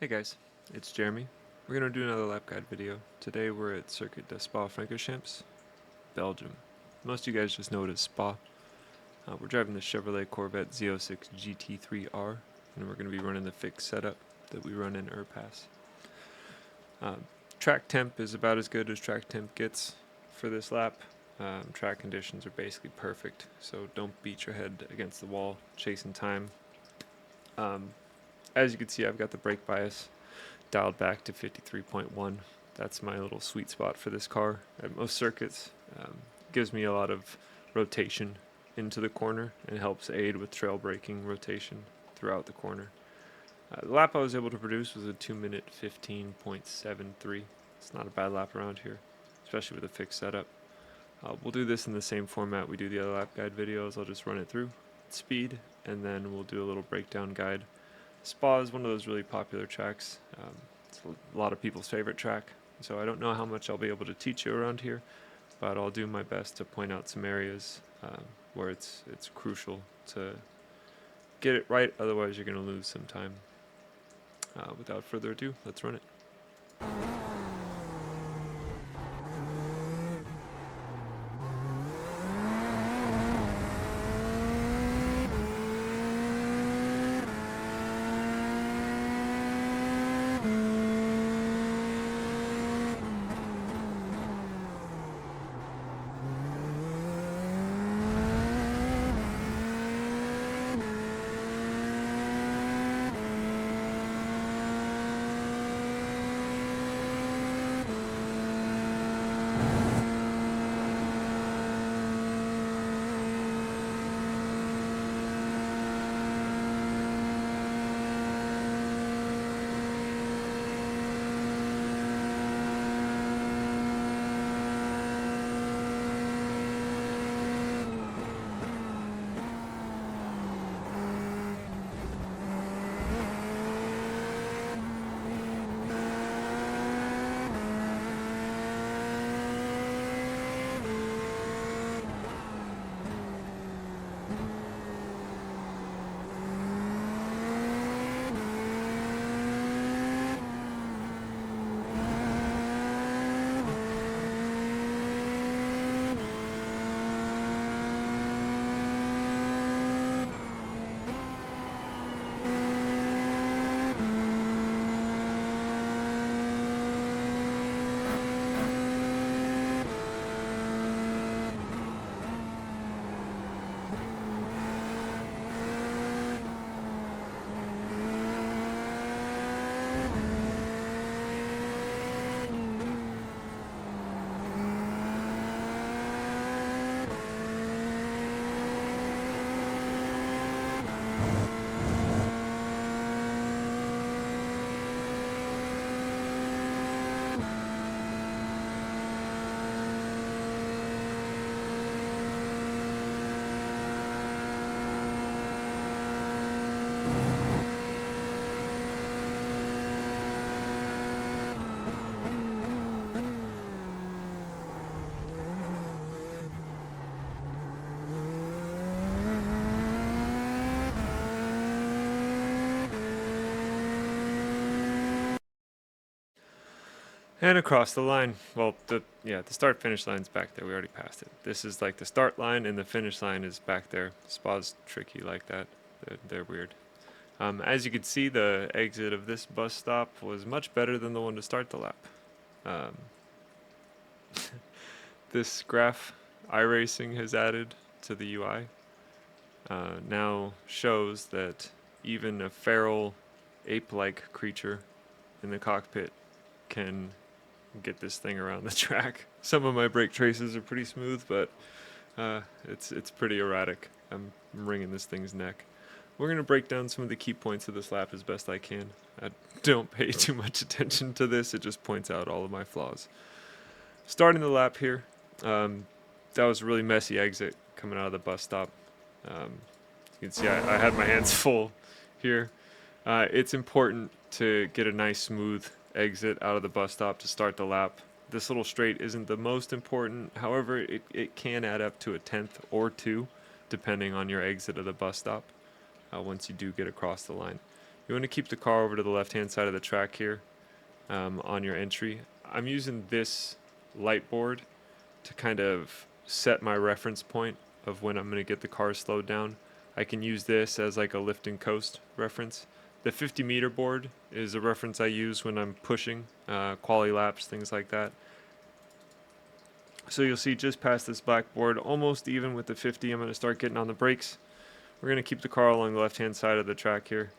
Hey guys, it's Jeremy. We're going to do another lap guide video. Today we're at Circuit de Spa-Francorchamps, Belgium. Most of you guys just know it as Spa. We're driving the Chevrolet Corvette Z06 GT3R, and we're going to be running the fixed setup that we run in IRPAS. Track temp is about as good as track temp gets for this lap. Track conditions are basically perfect, so don't beat your head against the wall chasing time. As you can see, I've got the brake bias dialed back to 53.1. That's my little sweet spot for this car at most circuits. Gives me a lot of rotation into the corner and helps aid with trail braking rotation throughout the corner. The lap I was able to produce was a 2-minute 15.73. It's not a bad lap around here, especially with a fixed setup. We'll do this in the same format we do the other lap guide videos. I'll just run it through speed, and then we'll do a little breakdown guide. Spa is one of those really popular tracks. It's a lot of people's favorite track, so I don't know how much I'll be able to teach you around here, but I'll do my best to point out some areas where it's crucial to get it right, otherwise you're going to lose some time. Without further ado, let's run it. And across the line. Well, the start finish line's back there. We already passed it. This is like the start line, and the finish line is back there. Spa's tricky like that. They're weird. As you can see, the exit of this bus stop was much better than the one to start the lap. This graph iRacing has added to the UI now shows that even a feral ape-like creature in the cockpit can get this thing around the track. Some of my brake traces are pretty smooth, but it's pretty erratic. I'm wringing this thing's neck. We're going to break down some of the key points of this lap as best I can. I don't pay too much attention to this, it just points out all of my flaws. Starting the lap here, that was a really messy exit coming out of the bus stop. You can see I had my hands full here. It's important to get a nice smooth exit out of the bus stop to start the lap. This little straight isn't the most important, however it can add up to a tenth or two depending on your exit of the bus stop once you do get across the line. You want to keep the car over to the left-hand side of the track here on your entry. I'm using this light board to kind of set my reference point of when I'm going to get the car slowed down. I can use this as like a lift and coast reference. The 50-meter board is a reference I use when I'm pushing, quali laps, things like that. So you'll see just past this black board, almost even with the 50, I'm going to start getting on the brakes. We're going to keep the car along the left-hand side of the track here.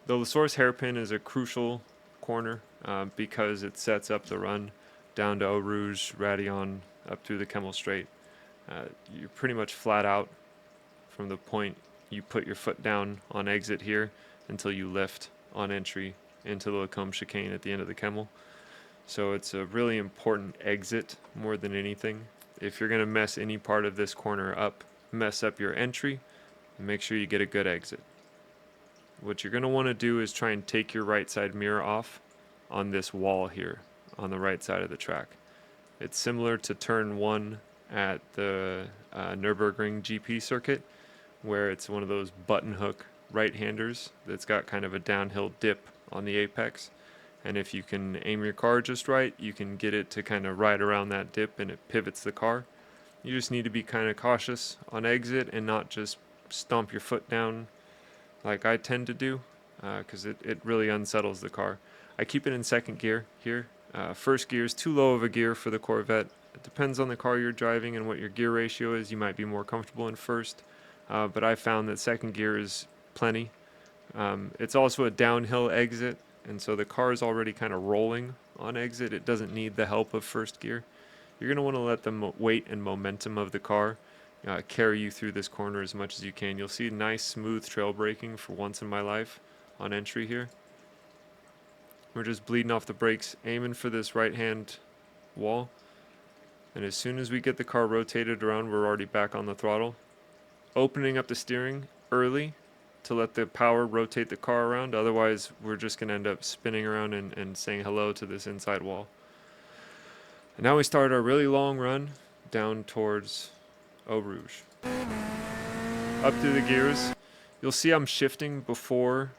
The La Source hairpin is a crucial corner because it sets up the run down to Eau Rouge, Radillon, up through the Kemmel Straight. You're pretty much flat out from the point you put your foot down on exit here until you lift on entry into the Lacombe chicane at the end of the Kemmel. So it's a really important exit more than anything. If you're going to mess any part of this corner up, mess up your entry, make sure you get a good exit. What you're going to want to do is try and take your right side mirror off on this wall here on the right side of the track. It's similar to turn 1 at the Nürburgring GP circuit, where it's one of those button hook right-handers that's got kind of a downhill dip on the apex. And if you can aim your car just right, you can get it to kind of ride around that dip and it pivots the car. You just need to be kind of cautious on exit and not just stomp your foot down like I tend to do, because it really unsettles the car. I keep it in second gear here. First gear is too low of a gear for the Corvette. It depends on the car you're driving and what your gear ratio is. You might be more comfortable in first, but I found that second gear is plenty. It's also a downhill exit, and so the car is already kind of rolling on exit. It doesn't need the help of first gear. You're going to want to let the weight and momentum of the car carry you through this corner as much as you can. You'll see nice smooth trail braking for once in my life on entry here. We're just bleeding off the brakes, aiming for this right hand wall, and as soon as we get the car rotated around, we're already back on the throttle. Opening up the steering early to let the power rotate the car around, otherwise we're just going to end up spinning around and saying hello to this inside wall. And now we start our really long run down towards Eau Rouge. Up through the gears. You'll see I'm shifting before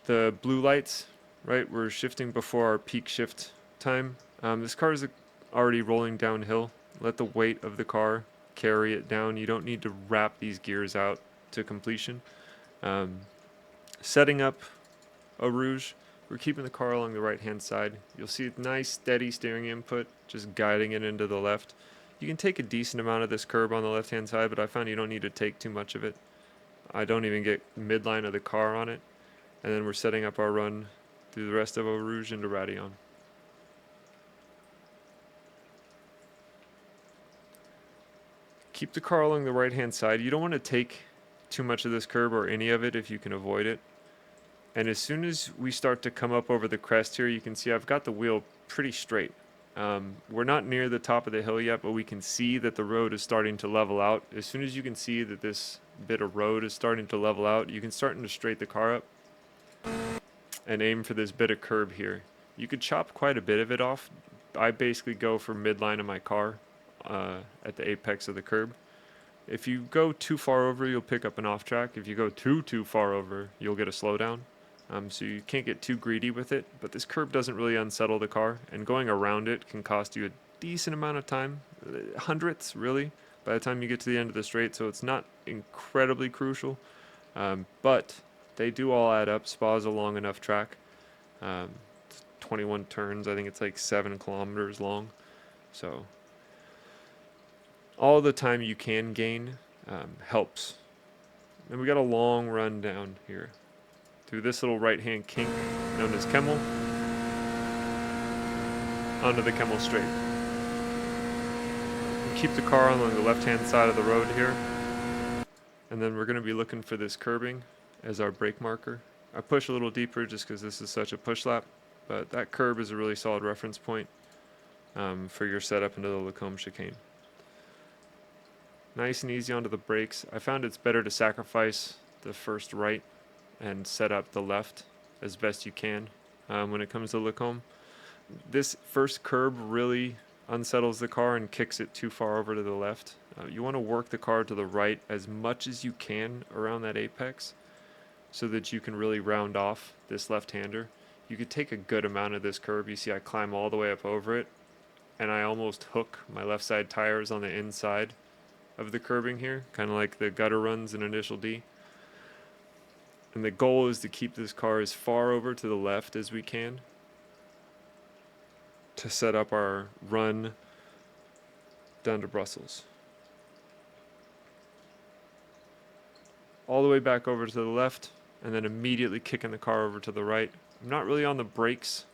the blue lights, right? We're shifting before our peak shift time. This car is already rolling downhill. Let the weight of the car carry it down. You don't need to wrap these gears out to completion. Setting up Eau Rouge, we're keeping the car along the right hand side. You'll see a nice steady steering input, just guiding it into the left. You can take a decent amount of this curb on the left hand side, but I found you don't need to take too much of it. I don't even get midline of the car on it. And then we're setting up our run through the rest of Eau Rouge into Radillon. Keep the car along the right hand side. You don't want to take too much of this curb or any of it if you can avoid it. And as soon as we start to come up over the crest here, you can see I've got the wheel pretty straight. We're not near the top of the hill yet, but we can see that the road is starting to level out. As soon as you can see that this bit of road is starting to level out, you can start to straighten the car up and aim for this bit of curb here. You could chop quite a bit of it off. I basically go for midline of my car at the apex of the curb. If you go too far over, you'll pick up an off track. If you go too far over, you'll get a slowdown. So you can't get too greedy with it, but this curb doesn't really unsettle the car, and going around it can cost you a decent amount of time, hundredths really, by the time you get to the end of the straight, so it's not incredibly crucial, but they do all add up. Spa is a long enough track, 21 turns, I think it's like 7 kilometers long, so all the time you can gain helps. And we got a long run down here through this little right-hand kink known as Kemmel, onto the Kemmel Straight. Keep the car along the left-hand side of the road here, and then we're going to be looking for this curbing as our brake marker. I push a little deeper just because this is such a push lap, but that curb is a really solid reference point for your setup into the Lacombe chicane. Nice and easy onto the brakes. I found it's better to sacrifice the first right and set up the left as best you can when it comes to Lacombe. This first curb really unsettles the car and kicks it too far over to the left. You want to work the car to the right as much as you can around that apex. so that you can really round off this left-hander. You could take a good amount of this curb. You see I climb all the way up over it, and I almost hook my left side tires on the inside of the curbing here, kind of like the gutter runs in Initial D. And the goal is to keep this car as far over to the left as we can to set up our run down to Brussels. All the way back over to the left, and then immediately kicking the car over to the right. I'm not really on the brakes.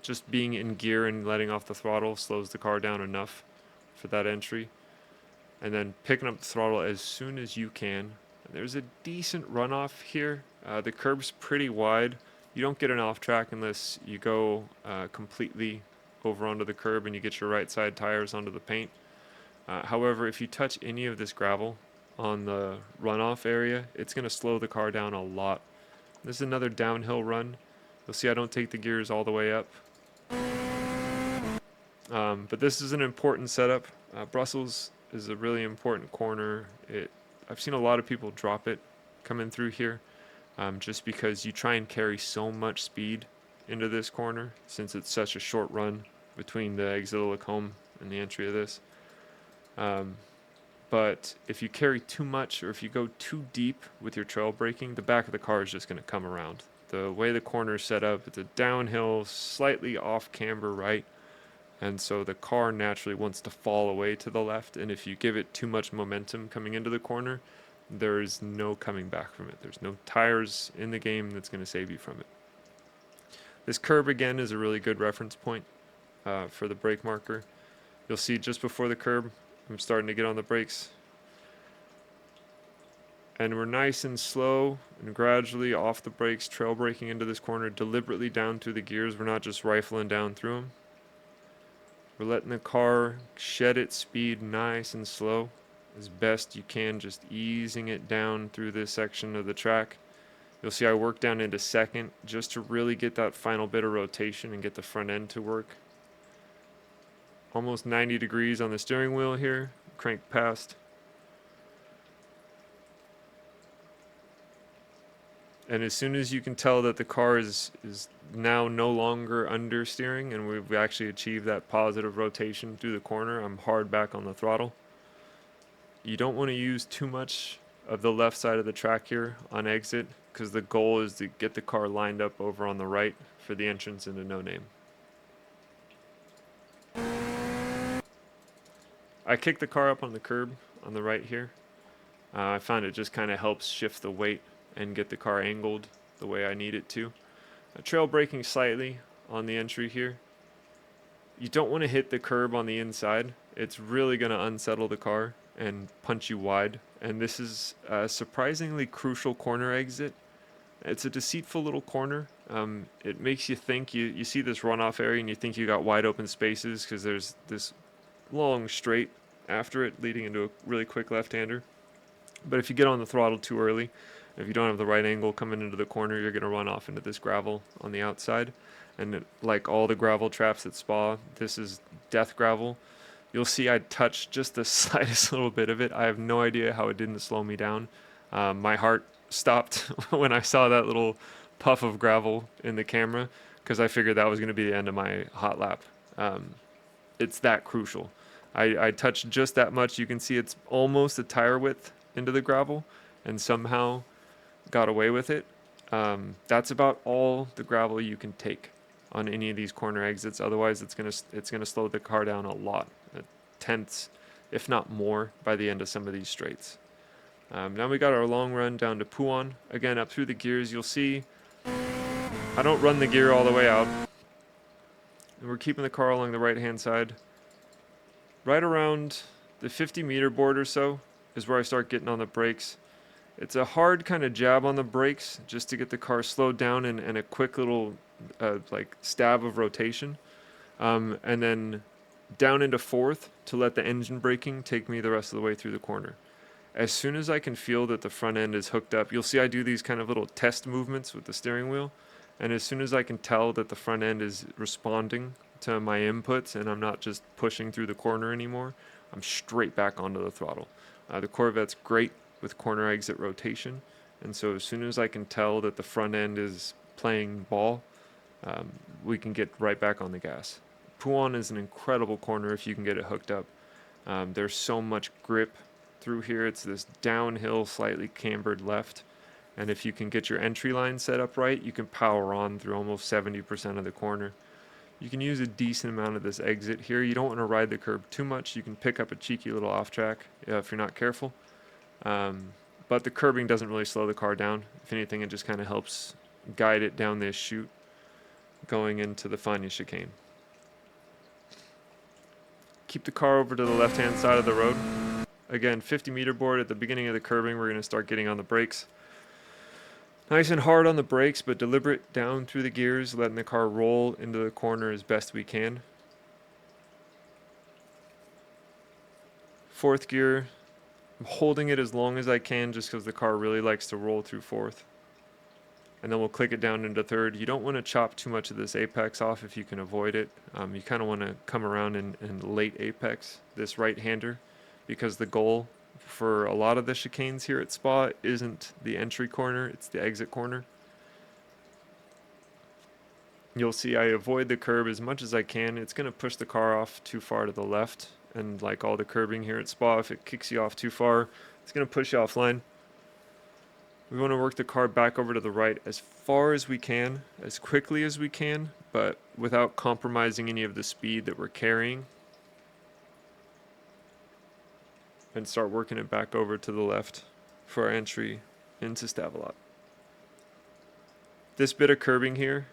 Just being in gear and letting off the throttle slows the car down enough for that entry. And then picking up the throttle as soon as you can. There's a decent runoff here. The curb's pretty wide. You don't get an off track unless you go completely over onto the curb and you get your right side tires onto the paint. However, if you touch any of this gravel on the runoff area, it's going to slow the car down a lot. This is another downhill run. You'll see I don't take the gears all the way up. But this is an important setup. Brussels is a really important corner. I've seen a lot of people drop it coming through here, just because you try and carry so much speed into this corner since it's such a short run between the exit of Lacombe and the entry of this. But if you carry too much or if you go too deep with your trail braking, the back of the car is just going to come around. The way the corner is set up, it's a downhill, slightly off camber right, and so the car naturally wants to fall away to the left, and if you give it too much momentum coming into the corner, there is no coming back from it. There's no tires in the game that's going to save you from it. This curb again is a really good reference point for the brake marker. You'll see just before the curb, I'm starting to get on the brakes. And we're nice and slow and gradually off the brakes, trail braking into this corner, deliberately down through the gears. We're not just rifling down through them. We're letting the car shed its speed nice and slow as best you can, just easing it down through this section of the track. You'll see I work down into second just to really get that final bit of rotation and get the front end to work. Almost 90 degrees on the steering wheel here, crank past. And as soon as you can tell that the car is now no longer understeering and we've actually achieved that positive rotation through the corner, I'm hard back on the throttle. You don't want to use too much of the left side of the track here on exit because the goal is to get the car lined up over on the right for the entrance into No Name. I kicked the car up on the curb on the right here. I found it just kind of helps shift the weight and get the car angled the way I need it to. Trail braking slightly on the entry here. You don't want to hit the curb on the inside. It's really going to unsettle the car and punch you wide. And this is a surprisingly crucial corner exit. It's a deceitful little corner. It makes you think, you see this runoff area and you think you got wide open spaces because there's this long straight after it leading into a really quick left-hander. But if you get on the throttle too early, if you don't have the right angle coming into the corner, you're going to run off into this gravel on the outside. And like all the gravel traps at Spa, this is death gravel. You'll see I touched just the slightest little bit of it. I have no idea how it didn't slow me down. My heart stopped when I saw that little puff of gravel in the camera because I figured that was going to be the end of my hot lap. It's that crucial. I touched just that much. You can see it's almost a tire width into the gravel and somehow got away with it. That's about all the gravel you can take on any of these corner exits. Otherwise, it's gonna slow the car down a lot, tenths, if not more, by the end of some of these straights. Now we got our long run down to Pouan. Again, up through the gears, you'll see I don't run the gear all the way out. And we're keeping the car along the right-hand side. Right around the 50-meter board or so is where I start getting on the brakes. It's a hard kind of jab on the brakes just to get the car slowed down and a quick little like stab of rotation. And then down into fourth to let the engine braking take me the rest of the way through the corner. As soon as I can feel that the front end is hooked up, you'll see I do these kind of little test movements with the steering wheel. And as soon as I can tell that the front end is responding to my inputs and I'm not just pushing through the corner anymore, I'm straight back onto the throttle. The Corvette's great with corner exit rotation. And so as soon as I can tell that the front end is playing ball, we can get right back on the gas. Pouin is an incredible corner if you can get it hooked up. There's so much grip through here. It's this downhill, slightly cambered left. And if you can get your entry line set up right, you can power on through almost 70% of the corner. You can use a decent amount of this exit here. You don't want to ride the curb too much. You can pick up a cheeky little off track if you're not careful. But the curbing doesn't really slow the car down. If anything, it just kind of helps guide it down this chute going into the Fendi chicane. Keep the car over to the left-hand side of the road. Again, 50-meter board at the beginning of the curbing. We're going to start getting on the brakes. Nice and hard on the brakes, but deliberate down through the gears, letting the car roll into the corner as best we can. Fourth gear, I'm holding it as long as I can just because the car really likes to roll through fourth. And then we'll click it down into third. You don't want to chop too much of this apex off if you can avoid it. You kind of want to come around in late apex, this right-hander, because the goal for a lot of the chicanes here at Spa isn't the entry corner, it's the exit corner. You'll see I avoid the curb as much as I can. It's going to push the car off too far to the left, and like all the curbing here at Spa, if it kicks you off too far, it's going to push you offline. We want to work the car back over to the right as far as we can, as quickly as we can, but without compromising any of the speed that we're carrying. And start working it back over to the left for our entry into Stavelot. This bit of curbing here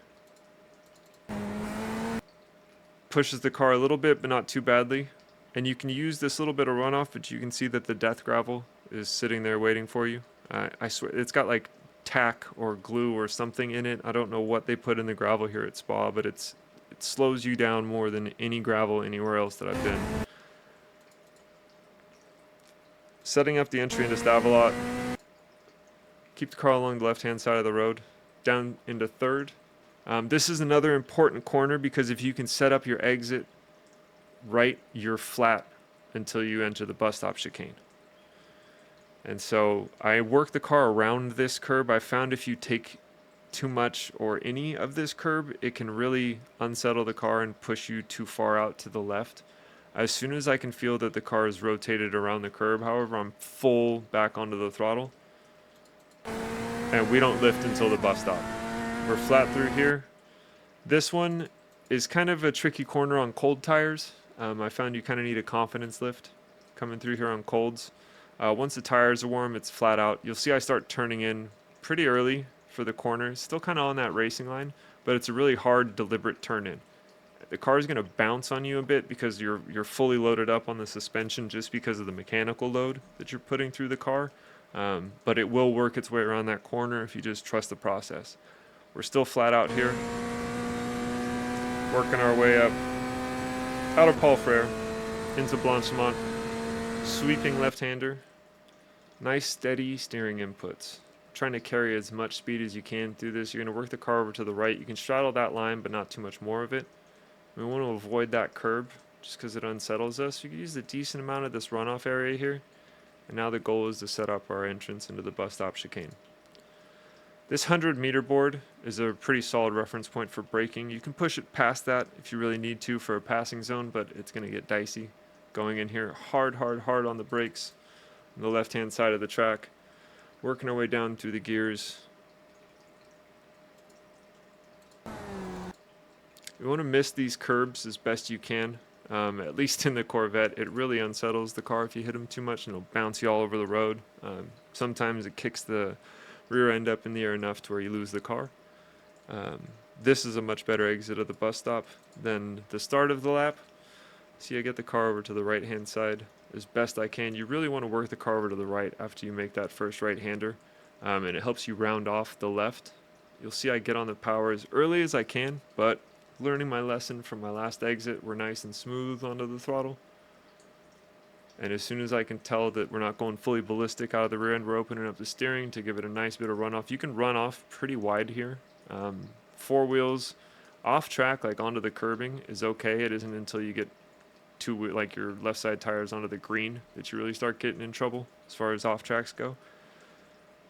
pushes the car a little bit, but not too badly. And you can use this little bit of runoff, but you can see that the death gravel is sitting there waiting for you. I swear, it's got like tack or glue or something in it. I don't know what they put in the gravel here at Spa, but it slows you down more than any gravel anywhere else that I've been. Setting up the entry into Stavelot. Keep the car along the left-hand side of the road. Down into third. This is another important corner because if you can set up your exit right, you're flat until you enter the bus stop chicane. And so I work the car around this curb. I found if you take too much or any of this curb, it can really unsettle the car and push you too far out to the left. As soon as I can feel that the car is rotated around the curb, however, I'm full back onto the throttle. And we don't lift until the bus stop. We're flat through here. This one is kind of a tricky corner on cold tires. I found you kind of need a confidence lift coming through here on colds. Once the tires are warm, it's flat out. You'll see I start turning in pretty early for the corner. Still kind of on that racing line, but it's a really hard, deliberate turn in. The car is going to bounce on you a bit because you're fully loaded up on the suspension just because of the mechanical load that you're putting through the car. But it will work its way around that corner if you just trust the process. We're still flat out here, working our way up out of Paul Frere into Blanchimont. Sweeping left-hander. Nice steady steering inputs. Trying to carry as much speed as you can through this. You're going to work the car over to the right. You can straddle that line, but not too much more of it. We want to avoid that curb just because it unsettles us. You can use a decent amount of this runoff area here. And now the goal is to set up our entrance into the bus stop chicane. This 100-meter board is a pretty solid reference point for braking. You can push it past that if you really need to for a passing zone, but it's going to get dicey. Going in here hard on the brakes on the left-hand side of the track. Working our way down through the gears. You want to miss these curbs as best you can. At least in the Corvette, it really unsettles the car if you hit them too much and it'll bounce you all over the road. Sometimes it kicks the rear end up in the air enough to where you lose the car. This is a much better exit of the bus stop than the start of the lap. See, I get the car over to the right-hand side as best I can. You really want to work the car over to the right after you make that first right-hander, and it helps you round off the left. You'll see I get on the power as early as I can, but learning my lesson from my last exit, we're nice and smooth onto the throttle. And as soon as I can tell that we're not going fully ballistic out of the rear end, we're opening up the steering to give it a nice bit of runoff. You can run off pretty wide here. Four wheels off track, like onto the curbing, is okay. It isn't until you get like your left side tires onto the green that you really start getting in trouble as far as off tracks go.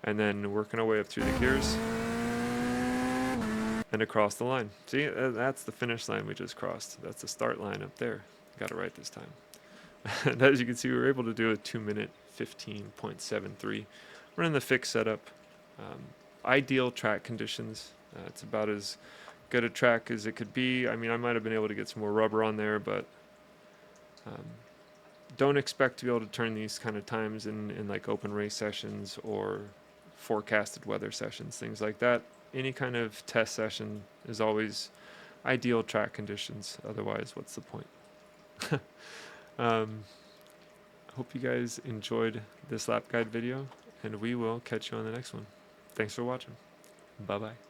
and then working our way up through the gears and across the line. See, that's the finish line we just crossed. That's the start line up there. Got it right this time. And as you can see, we were able to do a 2-minute 15.73. We're in the fixed setup. Ideal track conditions. It's about as good a track as it could be. I mean, I might have been able to get some more rubber on there, but don't expect to be able to turn these kind of times in like open race sessions or forecasted weather sessions, things like that. Any kind of test session is always ideal track conditions. Otherwise, what's the point? Hope you guys enjoyed this lap guide video, and we will catch you on the next one. Thanks for watching. Bye-bye.